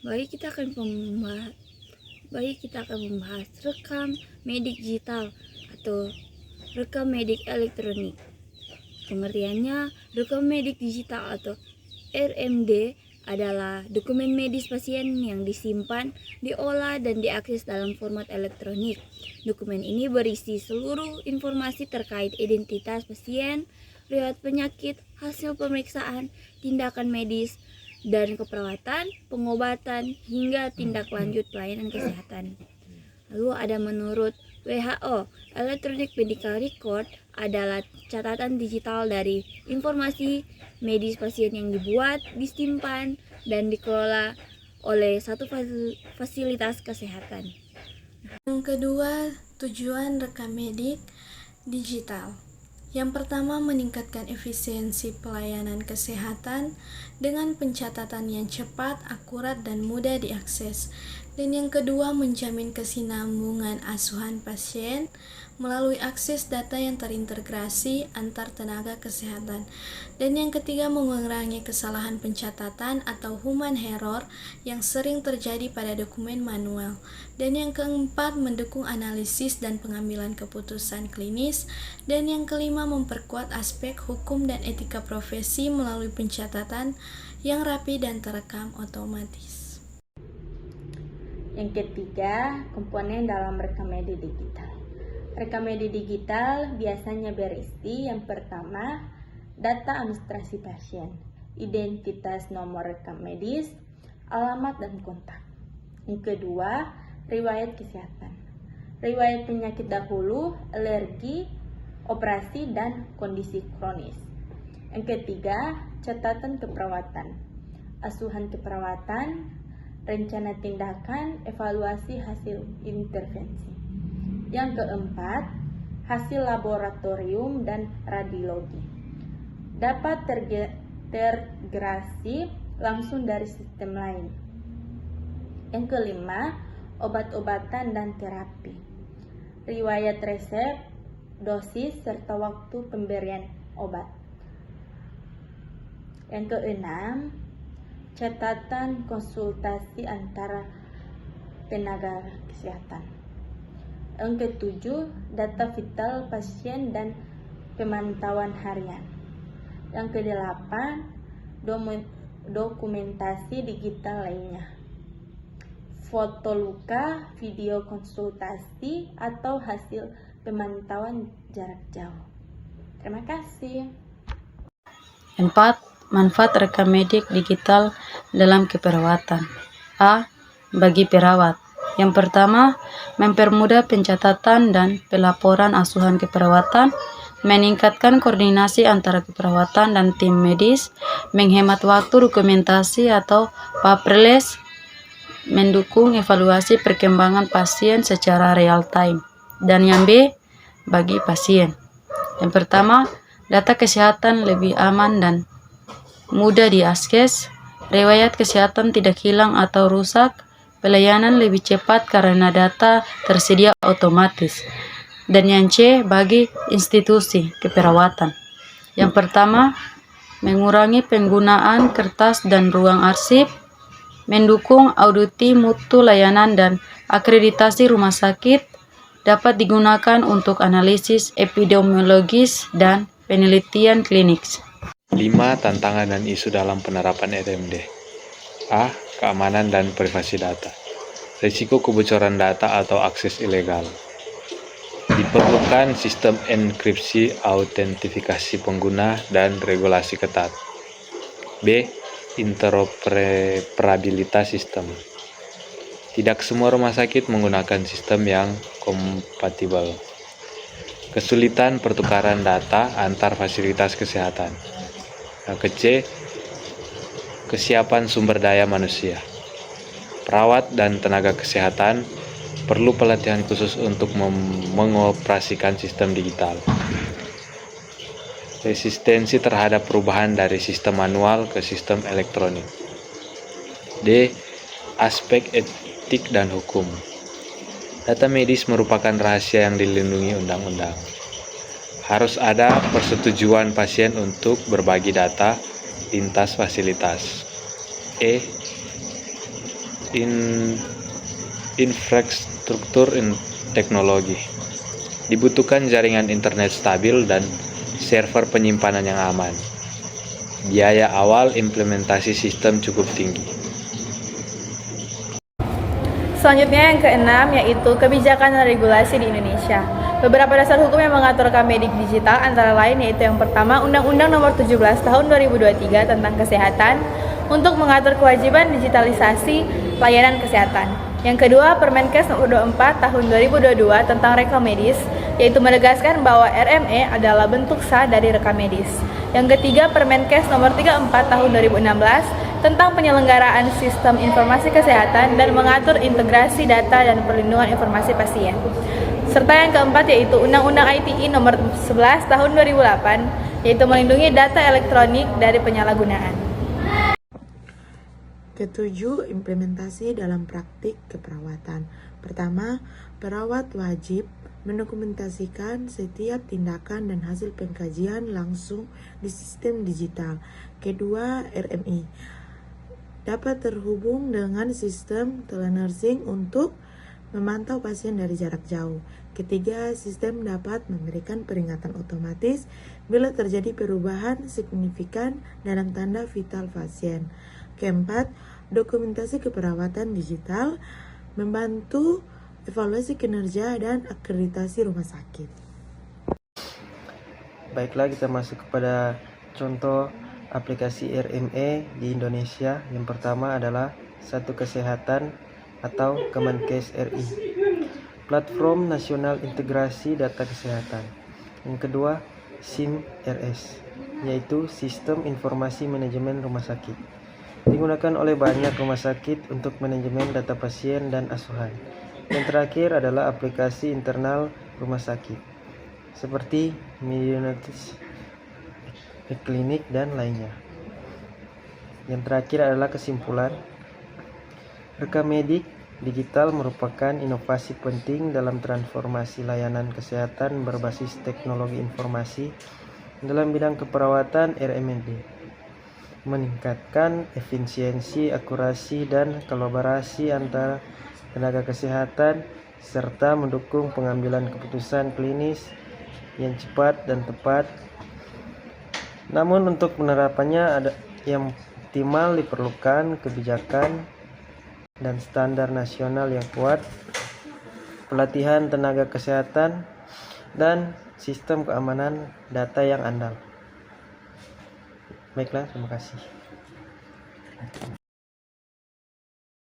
Baik, kita akan membahas rekam medik digital atau rekam medik elektronik. Pengertiannya, rekam medik digital atau RMD adalah dokumen medis pasien yang disimpan, diolah, dan diakses dalam format elektronik. Dokumen ini berisi seluruh informasi terkait identitas pasien, riwayat penyakit, hasil pemeriksaan, tindakan medis, dan keperawatan, pengobatan, hingga tindak lanjut pelayanan kesehatan. Lalu ada menurut WHO, Electronic Medical Record adalah catatan digital dari informasi medis pasien yang dibuat, disimpan, dan dikelola oleh satu fasilitas kesehatan. Yang kedua, tujuan rekam medik digital. Yang pertama, meningkatkan efisiensi pelayanan kesehatan dengan pencatatan yang cepat, akurat, dan mudah diakses. Dan yang kedua, menjamin kesinambungan asuhan pasien melalui akses data yang terintegrasi antar tenaga kesehatan. Dan yang ketiga, mengurangi kesalahan pencatatan atau human error yang sering terjadi pada dokumen manual. Dan yang keempat, mendukung analisis dan pengambilan keputusan klinis. Dan yang kelima, memperkuat aspek hukum dan etika profesi melalui pencatatan yang rapi dan terekam otomatis. Yang ketiga, komponen dalam rekam medik digital. Rekam medik digital biasanya berisi yang pertama, data administrasi pasien, identitas nomor rekam medis, alamat dan kontak. Yang kedua, riwayat kesehatan, riwayat penyakit dahulu, alergi, operasi, dan kondisi kronis. Yang ketiga, catatan keperawatan, asuhan keperawatan, rencana tindakan, evaluasi hasil intervensi. Yang keempat, hasil laboratorium dan radiologi. Dapat terintegrasi langsung dari sistem lain. Yang kelima, obat-obatan dan terapi. Riwayat resep, dosis, serta waktu pemberian obat. Yang keenam, catatan konsultasi antara tenaga kesehatan. Yang ketujuh, data vital pasien dan pemantauan harian. Yang kedelapan, dokumentasi digital lainnya. Foto luka, video konsultasi, atau hasil pemantauan jarak jauh. Terima kasih. 4. Manfaat rekam medik digital dalam keperawatan. A. Bagi perawat. Yang pertama, mempermudah pencatatan dan pelaporan asuhan keperawatan, meningkatkan koordinasi antara keperawatan dan tim medis, menghemat waktu dokumentasi atau paperless, mendukung evaluasi perkembangan pasien secara real time. Dan yang B, bagi pasien. Yang pertama, data kesehatan lebih aman dan mudah diakses, riwayat kesehatan tidak hilang atau rusak, pelayanan lebih cepat karena data tersedia otomatis. Dan yang C, bagi institusi keperawatan. Yang pertama, mengurangi penggunaan kertas dan ruang arsip, mendukung auditi mutu layanan dan akreditasi rumah sakit, dapat digunakan untuk analisis epidemiologis dan penelitian klinik. 5. Tantangan dan isu dalam penerapan RMD. A. Keamanan dan privasi data. Risiko kebocoran data atau akses ilegal. Diperlukan sistem enkripsi, autentifikasi pengguna, dan regulasi ketat. B. Interoperabilitas sistem. Tidak semua rumah sakit menggunakan sistem yang kompatibel. Kesulitan pertukaran data antar fasilitas kesehatan. Yang ke-C, kesiapan sumber daya manusia. Perawat dan tenaga kesehatan perlu pelatihan khusus untuk mengoperasikan sistem digital. Resistensi terhadap perubahan dari sistem manual ke sistem elektronik. D. Aspek etik dan hukum. Data medis merupakan rahasia yang dilindungi undang-undang. Harus ada persetujuan pasien untuk berbagi data lintas fasilitas. E. infrastruktur teknologi. Dibutuhkan jaringan internet stabil dan server penyimpanan yang aman. Biaya awal implementasi sistem cukup tinggi. Selanjutnya yang keenam yaitu kebijakan dan regulasi di Indonesia. Beberapa dasar hukum yang mengatur Rekammedik digital antara lain yaitu yang pertama Undang-Undang Nomor 17 Tahun 2023 tentang Kesehatan untuk mengatur kewajiban digitalisasi layanan kesehatan. Yang kedua Permenkes Nomor 24 Tahun 2022 tentang rekam medis yaitu menegaskan bahwa RME adalah bentuk sah dari rekam medis. Yang ketiga Permenkes Nomor 34 Tahun 2016 tentang penyelenggaraan sistem informasi kesehatan dan mengatur integrasi data dan perlindungan informasi pasien. Serta yang keempat yaitu Undang-Undang ITE Nomor 11 Tahun 2008 yaitu melindungi data elektronik dari penyalahgunaan. Ketujuh, implementasi dalam praktik keperawatan. Pertama, perawat wajib mendokumentasikan setiap tindakan dan hasil pengkajian langsung di sistem digital. Kedua, RMI dapat terhubung dengan sistem telenursing untuk memantau pasien dari jarak jauh. Ketiga, sistem dapat memberikan peringatan otomatis bila terjadi perubahan signifikan dalam tanda vital pasien. Keempat, dokumentasi keperawatan digital membantu evaluasi kinerja dan akreditasi rumah sakit. Baiklah, kita masuk kepada contoh aplikasi RME di Indonesia. Yang pertama adalah Satu Kesehatan atau Kemenkes RI, Platform Nasional Integrasi Data Kesehatan. Yang kedua, SIM-RS, yaitu Sistem Informasi Manajemen Rumah Sakit. Digunakan oleh banyak rumah sakit untuk manajemen data pasien dan asuhan. Yang terakhir adalah aplikasi internal rumah sakit, seperti Medinotis, klinik, dan lainnya. Yang terakhir adalah kesimpulan. Rekammedik digital merupakan inovasi penting dalam transformasi layanan kesehatan berbasis teknologi informasi dalam bidang keperawatan RMED, meningkatkan efisiensi, akurasi, dan kolaborasi antara tenaga kesehatan, serta mendukung pengambilan keputusan klinis yang cepat dan tepat. Namun untuk penerapannya yang optimal diperlukan kebijakan dan standar nasional yang kuat, pelatihan tenaga kesehatan, dan sistem keamanan data yang andal. Baiklah, terima kasih.